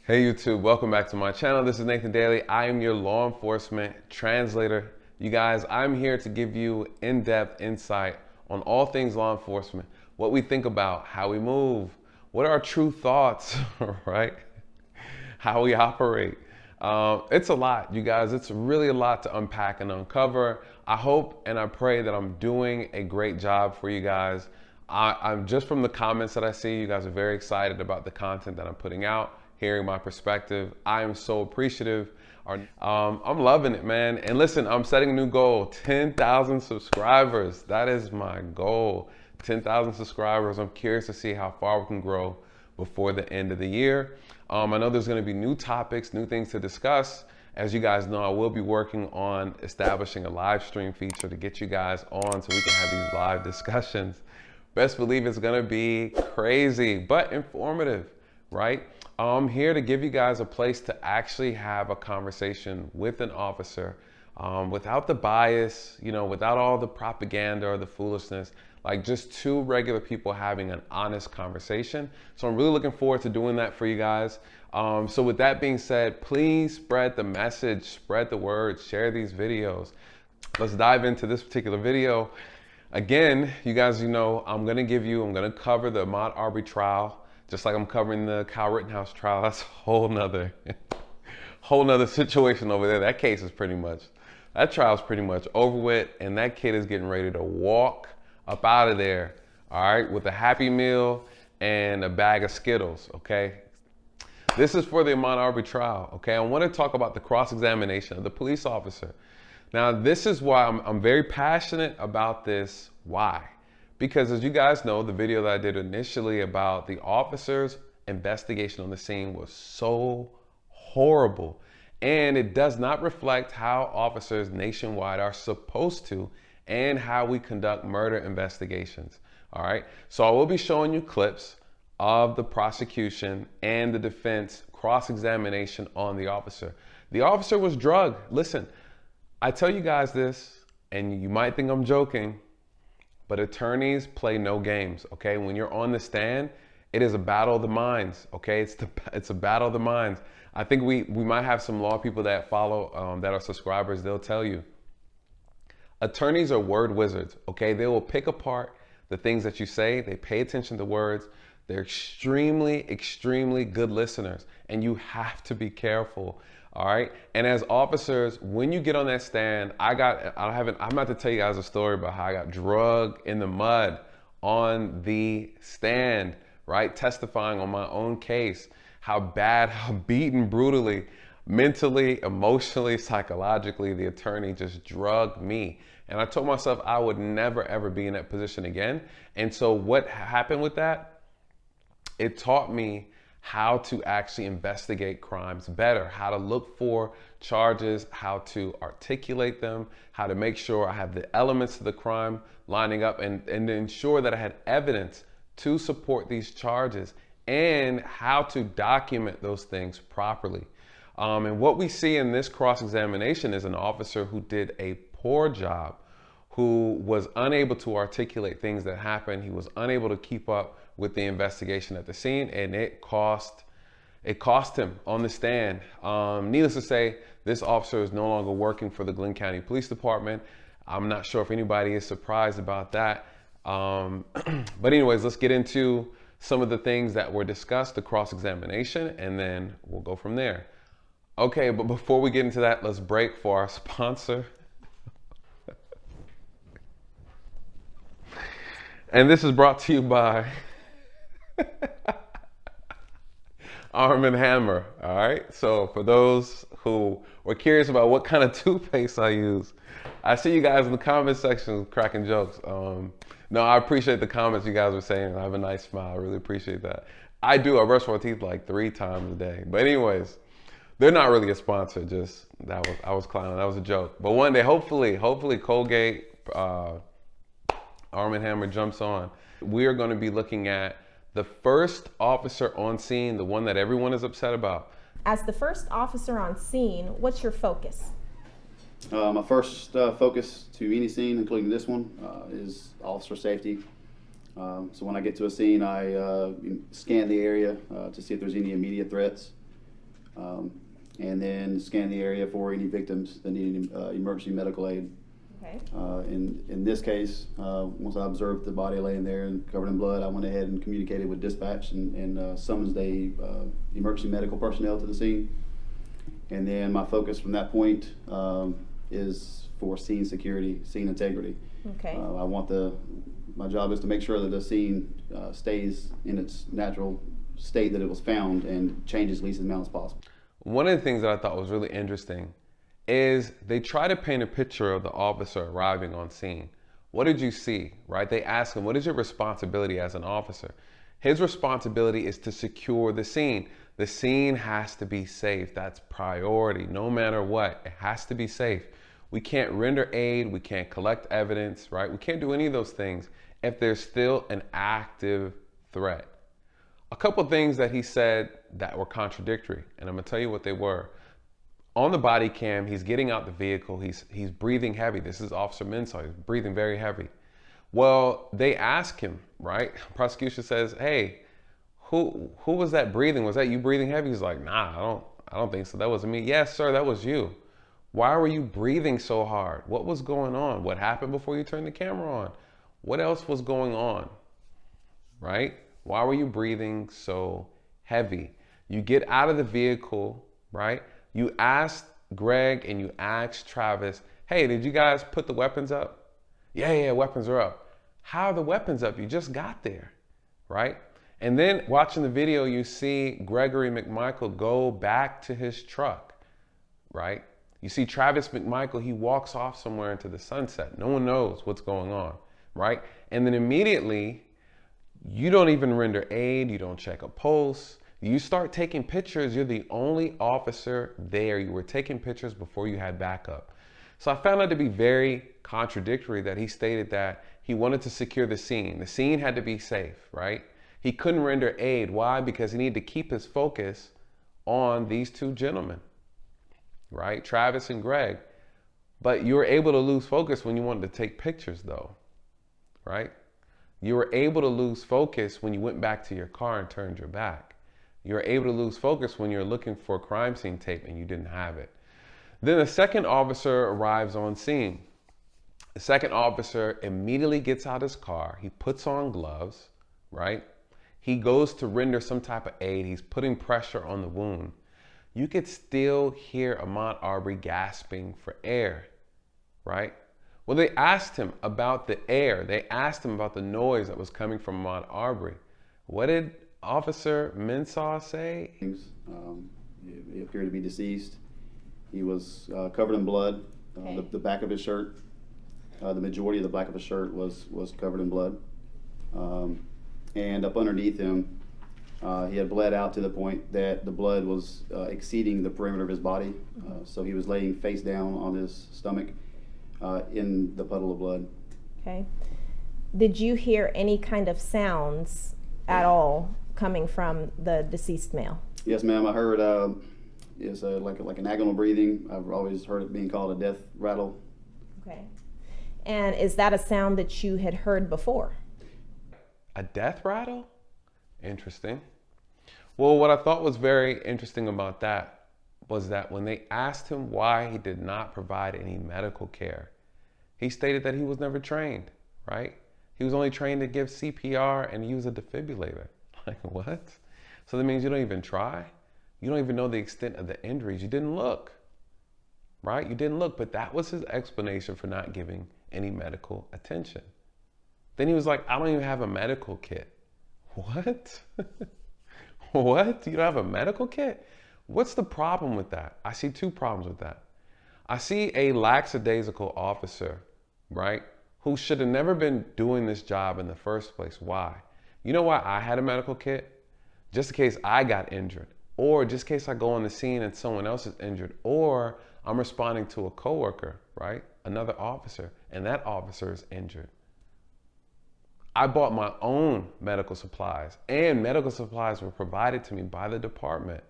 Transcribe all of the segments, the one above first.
Hey YouTube, welcome back to my channel. This is Nathan Daley. I am your law enforcement translator. You guys, I'm here to give you in-depth insight on all things law enforcement, what we think about, how we move, what are our true thoughts, right? How we operate. It's a lot, you guys. It's really a lot to unpack and uncover. I hope and I pray that I'm doing a great job for you guys. I'm just from the comments that I see, you guys are very excited about the content that I'm putting out. Hearing my perspective. I am so appreciative. I'm loving it, man. And listen, I'm setting a new goal, 10,000 subscribers. That is my goal, 10,000 subscribers. I'm curious to see how far we can grow before the end of the year. I know there's gonna be new topics, new things to discuss. As you guys know, I will be working on establishing a live stream feature to get you guys on so we can have these live discussions. Best believe it's gonna be crazy, but informative, right? I'm here to give you guys a place to actually have a conversation with an officer without the bias, without all the propaganda or the foolishness, like just two regular people having an honest conversation. So I'm really looking forward to doing that for you guys. So with that being said, please spread the message, spread the word, share these videos. Let's dive into this particular video. Again, you guys, I'm gonna cover the Ahmaud Arbery trial. Just like I'm covering the Kyle Rittenhouse trial, that's a whole nother situation over there. That trial is pretty much over with, and that kid is getting ready to walk up out of there, all right, with a Happy Meal and a bag of Skittles, okay? This is for the Ahmaud Arbery trial, okay? I want to talk about the cross-examination of the police officer. Now, this is why I'm very passionate about this. Why? Because as you guys know, the video that I did initially about the officer's investigation on the scene was so horrible. And it does not reflect how officers nationwide are supposed to and how we conduct murder investigations. All right. So I will be showing you clips of the prosecution and the defense cross-examination on the officer. The officer was drugged. Listen, I tell you guys this, and you might think I'm joking, but attorneys play no games, okay? When you're on the stand, it is a battle of the minds, okay? It's a battle of the minds. I think we might have some law people that follow, that are subscribers, they'll tell you. Attorneys are word wizards, okay? They will pick apart the things that you say. They pay attention to words. They're extremely, extremely good listeners, and you have to be careful. All right. And as officers, when you get on that stand, I'm about to tell you guys a story about how I got drugged in the mud on the stand, right? Testifying on my own case, how beaten brutally, mentally, emotionally, psychologically, the attorney just drugged me. And I told myself I would never, ever be in that position again. And so what happened with that? It taught me how to actually investigate crimes better, how to look for charges, how to articulate them, how to make sure I have the elements of the crime lining up and ensure that I had evidence to support these charges and how to document those things properly. And what we see in this cross-examination is an officer who did a poor job, who was unable to articulate things that happened. He was unable to keep up with the investigation at the scene, and it cost him on the stand. Needless to say, this officer is no longer working for the Glenn County Police Department. I'm not sure if anybody is surprised about that. But anyways, let's get into some of the things that were discussed, the cross-examination, and then we'll go from there. Okay, but before we get into that, let's break for our sponsor. And this is brought to you by Arm & Hammer, all right? So for those who were curious about what kind of toothpaste I use, I see you guys in the comment section cracking jokes. No, I appreciate the comments you guys were saying. I have a nice smile. I really appreciate that. I do. I brush my teeth like 3 times a day. But anyways, they're not really a sponsor. Just I was clowning. That was a joke. But one day, hopefully Colgate, Arm & Hammer jumps on. We are going to be looking at the first officer on scene, the one that everyone is upset about. As the first officer on scene, what's your focus? My first focus to any scene, including this one, is officer safety. So when I get to a scene, I scan the area to see if there's any immediate threats. and then scan the area for any victims that needed emergency medical aid. Okay. In this case, once I observed the body laying there and covered in blood, I went ahead and communicated with dispatch and summoned the emergency medical personnel to the scene. And then my focus from that point is for scene security, scene integrity. Okay. My job is to make sure that the scene stays in its natural state that it was found and changes least as amount as possible. One of the things that I thought was really interesting is they try to paint a picture of the officer arriving on scene. What did you see, right? They ask him, what is your responsibility as an officer? His responsibility is to secure the scene. The scene has to be safe. That's priority, no matter what. It has to be safe. We can't render aid. We can't collect evidence, right? We can't do any of those things if there's still an active threat. A couple things that he said that were contradictory, and I'm gonna tell you what they were. On the body cam, he's getting out the vehicle. He's breathing heavy. This is Officer Minshew. He's breathing very heavy. Well, they ask him, right? Prosecution says, "Hey, who was that breathing? Was that you breathing heavy?" He's like, "Nah, I don't think so. That wasn't me." "Yes, sir, that was you." "Why were you breathing so hard? What was going on? What happened before you turned the camera on? What else was going on?" Right? Why were you breathing so heavy? You get out of the vehicle, right? You asked Greg and you asked Travis, "Hey, did you guys put the weapons up?" Yeah, weapons are up." "How are the weapons up? You just got there," right? And then watching the video, you see Gregory McMichael go back to his truck, right? You see Travis McMichael, he walks off somewhere into the sunset. No one knows what's going on, right? And then immediately, you don't even render aid, you don't check a pulse. You start taking pictures, you're the only officer there. You were taking pictures before you had backup. So I found that to be very contradictory that he stated that he wanted to secure the scene. The scene had to be safe, right? He couldn't render aid. Why? Because he needed to keep his focus on these two gentlemen, right? Travis and Greg. But you were able to lose focus when you wanted to take pictures though, right? You were able to lose focus when you went back to your car and turned your back. You were able to lose focus when you're looking for crime scene tape and you didn't have it. Then the second officer arrives on scene. The second officer immediately gets out his car. He puts on gloves, right? He goes to render some type of aid. He's putting pressure on the wound. You could still hear Ahmaud Arbery gasping for air, right? Well, they asked him about the air. They asked him about the noise that was coming from Ahmaud Arbery. What did Officer Minshew say? He appeared to be deceased. He was covered in blood. Okay. The back of his shirt, the majority of the back of his shirt was covered in blood. And up underneath him, he had bled out to the point that the blood was exceeding the perimeter of his body. So he was laying face down on his stomach in the puddle of blood. Okay. Did you hear any kind of sounds at all coming from the deceased male? Yes, ma'am. I heard it's like an agonal breathing. I've always heard it being called a death rattle. Okay. And is that a sound that you had heard before? A death rattle? Interesting. Well, what I thought was very interesting about that was that when they asked him why he did not provide any medical care, he stated that he was never trained, right? He was only trained to give CPR and use a defibrillator. Like, what? So that means you don't even try? You don't even know the extent of the injuries. You didn't look, right? You didn't look, but that was his explanation for not giving any medical attention. Then he was like, "I don't even have a medical kit." What? What? You don't have a medical kit? What's the problem with that? I see two problems with that. I see a lackadaisical officer, right, who should have never been doing this job in the first place. Why? You know why I had a medical kit? Just in case I got injured, or just in case I go on the scene and someone else is injured, or I'm responding to a coworker, right, another officer, and that officer is injured. I bought my own medical supplies, and medical supplies were provided to me by the department.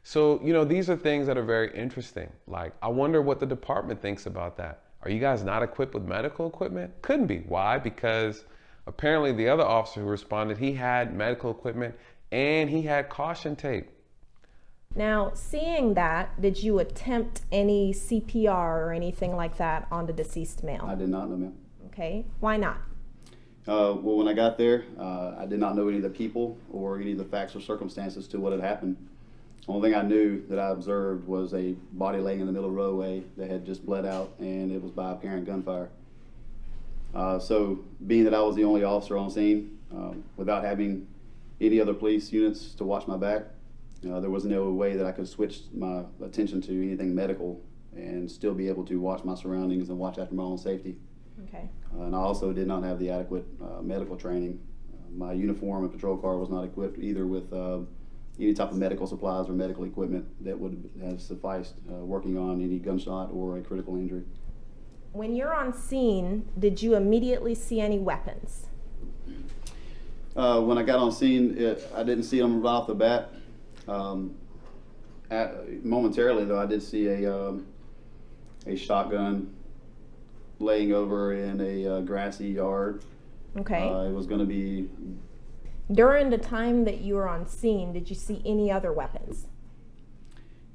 So, you know, these are things that are very interesting. Like, I wonder what the department thinks about that. Are you guys not equipped with medical equipment? Couldn't be. Why? Because apparently the other officer who responded, he had medical equipment and he had caution tape. Now, seeing that, did you attempt any CPR or anything like that on the deceased I male? did not know, ma'am. Okay, why not? Well, when I got there, I did not know any of the people or any of the facts or circumstances to what had happened. The only thing I knew that I observed was a body laying in the middle of the roadway that had just bled out, and it was by apparent gunfire. So, being that I was the only officer on scene, without having any other police units to watch my back, there was no way that I could switch my attention to anything medical and still be able to watch my surroundings and watch after my own safety. Okay. And I also did not have the adequate medical training. My uniform and patrol car was not equipped either with any type of medical supplies or medical equipment that would have sufficed working on any gunshot or a critical injury. When you're on scene, did you immediately see any weapons? When I got on scene, I didn't see them right off the bat. Momentarily, though, I did see a shotgun laying over in a grassy yard. Okay. It was going to be. During the time that you were on scene, did you see any other weapons?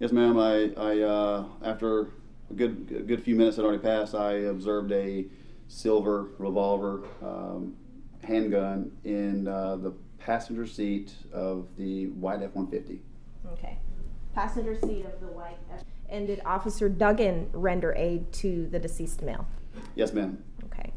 Yes, ma'am. I after a good few minutes had already passed, I observed a silver revolver handgun in the passenger seat of the white F-150. Okay. Passenger seat of the white. And did Officer Duggan render aid to the deceased male? Yes, ma'am. Okay.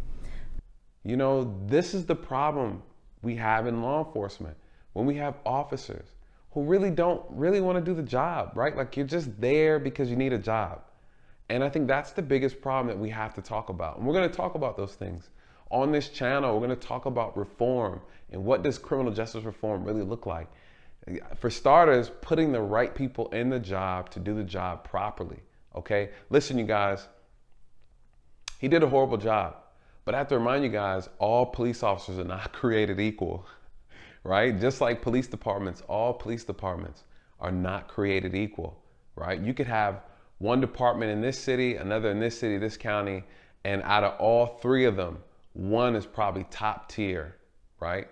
You know, this is the problem we have in law enforcement when we have officers who really don't want to do the job, right? Like, you're just there because you need a job. And I think that's the biggest problem that we have to talk about. And we're going to talk about those things. On this channel, we're going to talk about reform and what does criminal justice reform really look like. For starters, putting the right people in the job to do the job properly, okay? Listen, you guys, he did a horrible job. But I have to remind you guys, all police officers are not created equal, right? Just like police departments, all police departments are not created equal, right? You could have one department in this city, another in this city, this county, and out of all three of them, one is probably top tier, right?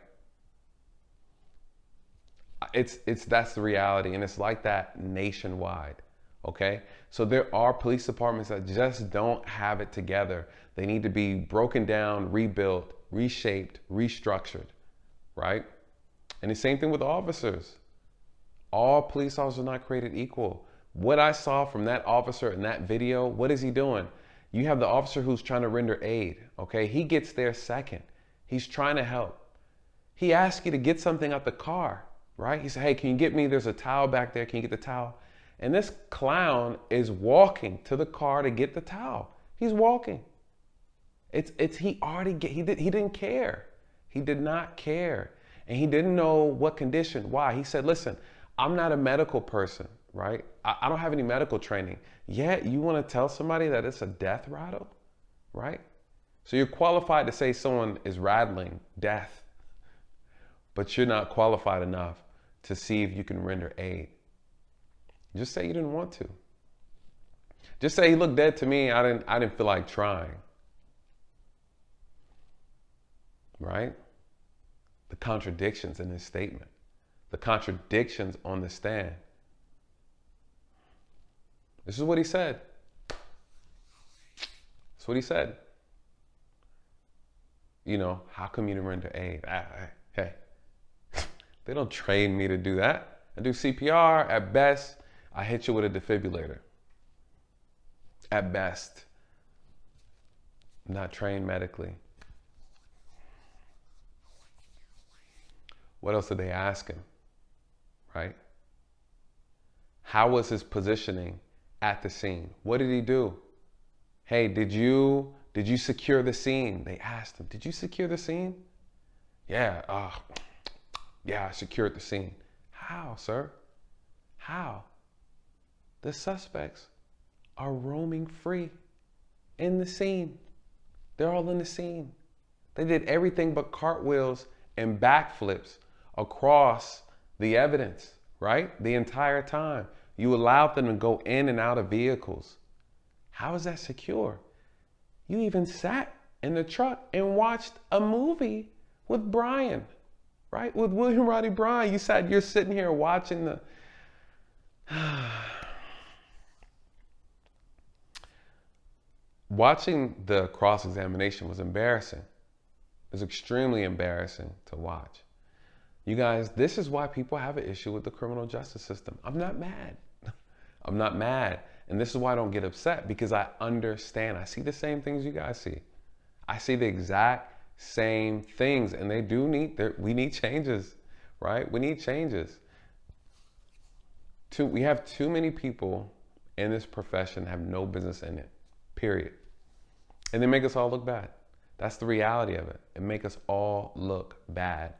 That's the reality, and it's like that nationwide, okay? So there are police departments that just don't have it together. They need to be broken down, rebuilt, reshaped, restructured, right? And the same thing with officers. All police officers are not created equal. What I saw from that officer in that video, what is he doing? You have the officer who's trying to render aid, okay? He gets there second. He's trying to help. He asks you to get something out the car, right? He said, hey, can you get me, there's a towel back there, can you get the towel? And this clown is walking to the car to get the towel. He's walking. He didn't care. He did not care. And he didn't know what condition. Why? He said, listen, I'm not a medical person, right? I don't have any medical training. Yet you want to tell somebody that it's a death rattle, right? So you're qualified to say someone is rattling death, but you're not qualified enough to see if you can render aid. Just say you didn't want to. Just say he looked dead to me. I didn't feel like trying. Right? The contradictions in his statement. The contradictions on the stand. This is what he said. That's what he said. You know, how come you didn't render aid? Hey, they don't train me to do that. I do CPR. At best, I hit you with a defibrillator. At best. I'm not trained medically. What else did they ask him? Right? How was his positioning at the scene? What did he do? Hey, did you secure the scene? They asked him, did you secure the scene? Yeah, I secured the scene. How, sir? How? The suspects are roaming free in the scene. They're all in the scene. They did everything but cartwheels and backflips across the evidence, right? The entire time. You allowed them to go in and out of vehicles. How is that secure? You even sat in the truck and watched a movie with Brian, right? With William Roddy Bryan. You're sitting here watching Watching the cross-examination was embarrassing. It was extremely embarrassing to watch. You guys, this is why people have an issue with the criminal justice system. I'm not mad. I'm not mad. And this is why I don't get upset, because I understand. I see the same things you guys see. I see the exact same things, and we need changes, right? We need changes. We have too many people in this profession that have no business in it, period. And they make us all look bad. That's the reality of it. It make us all look bad.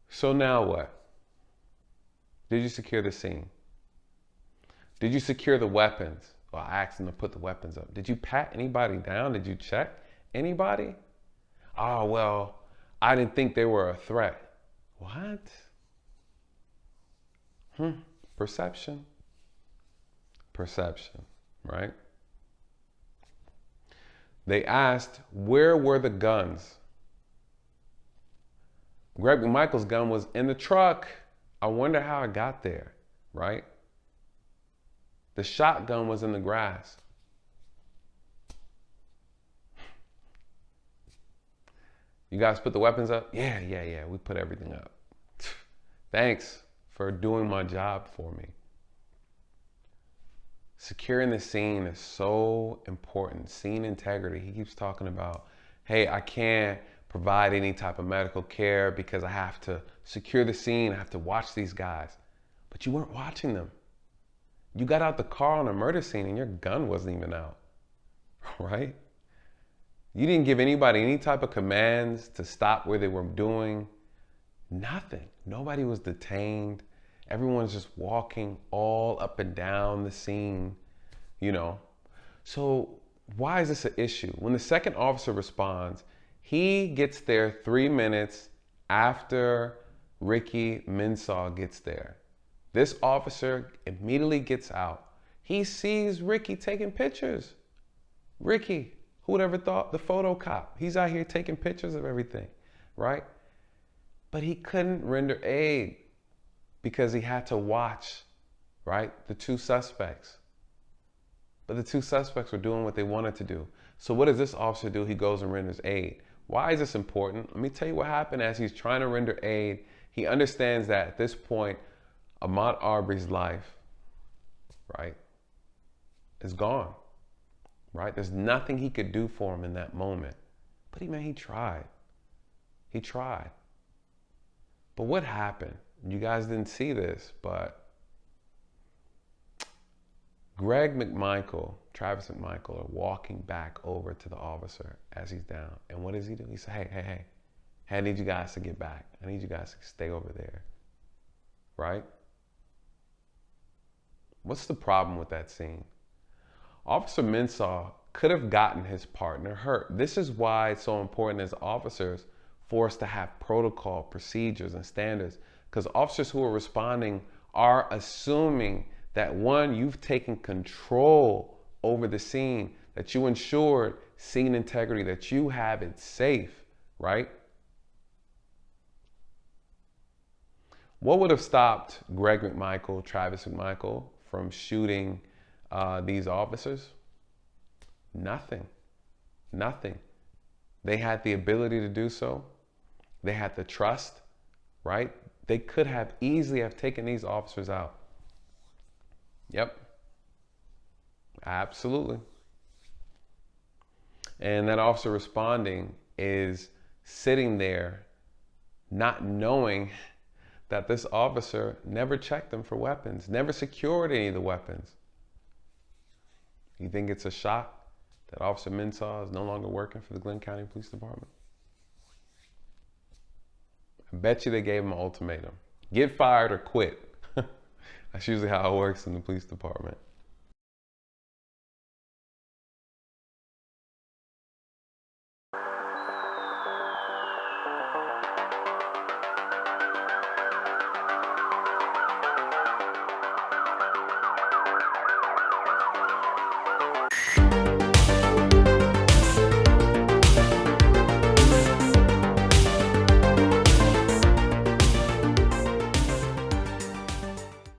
So now what? Did you secure the scene? Did you secure the weapons? Well, I asked them to put the weapons up. Did you pat anybody down? Did you check anybody? Oh, well, I didn't think they were a threat. What? Perception. Perception, right? They asked, where were the guns? Greg McMichael's gun was in the truck. I wonder how it got there, right? The shotgun was in the grass. You guys put the weapons up? Yeah, we put everything up. Thanks for doing my job for me. Securing the scene is so important. Scene integrity. He keeps talking about, hey, I can't provide any type of medical care because I have to secure the scene. I have to watch these guys. But you weren't watching them. You got out the car on a murder scene and your gun wasn't even out, right? You didn't give anybody any type of commands to stop where they were doing. Nothing. Nobody was detained. Everyone's just walking all up and down the scene, you know. So why is this an issue? When the second officer responds, he gets there 3 minutes after Rickey Minshew gets there. This officer immediately gets out. He sees Rickey taking pictures. Rickey, who would ever thought, the photo cop. He's out here taking pictures of everything, right? But he couldn't render aid because he had to watch, right, the two suspects. But the two suspects were doing what they wanted to do. So what does this officer do? He goes and renders aid. Why is this important? Let me tell you what happened as he's trying to render aid. He understands that at this point, Ahmaud Arbery's life, right, is gone, right? There's nothing he could do for him in that moment. But he tried. He tried. But what happened? You guys didn't see this, but Greg McMichael, Travis McMichael are walking back over to the officer as he's down. And what does he do? He said, hey, I need you guys to get back. I need you guys to stay over there, right? What's the problem with that scene? Officer Minshew could have gotten his partner hurt. This is why it's so important as officers for us to have protocol, procedures, and standards. Because officers who are responding are assuming that, one, you've taken control over the scene, that you ensured scene integrity, that you have it safe, right? What would have stopped Greg McMichael, Travis McMichael from shooting these officers? Nothing. They had the ability to do so. They had the trust, right? They could have easily have taken these officers out. Yep. Absolutely. And that officer responding is sitting there not knowing that this officer never checked them for weapons, never secured any of the weapons. You think it's a shock that Officer Minshew is no longer working for the Glenn County Police Department? I bet you they gave him an ultimatum. Get fired or quit. That's usually how it works in the police department.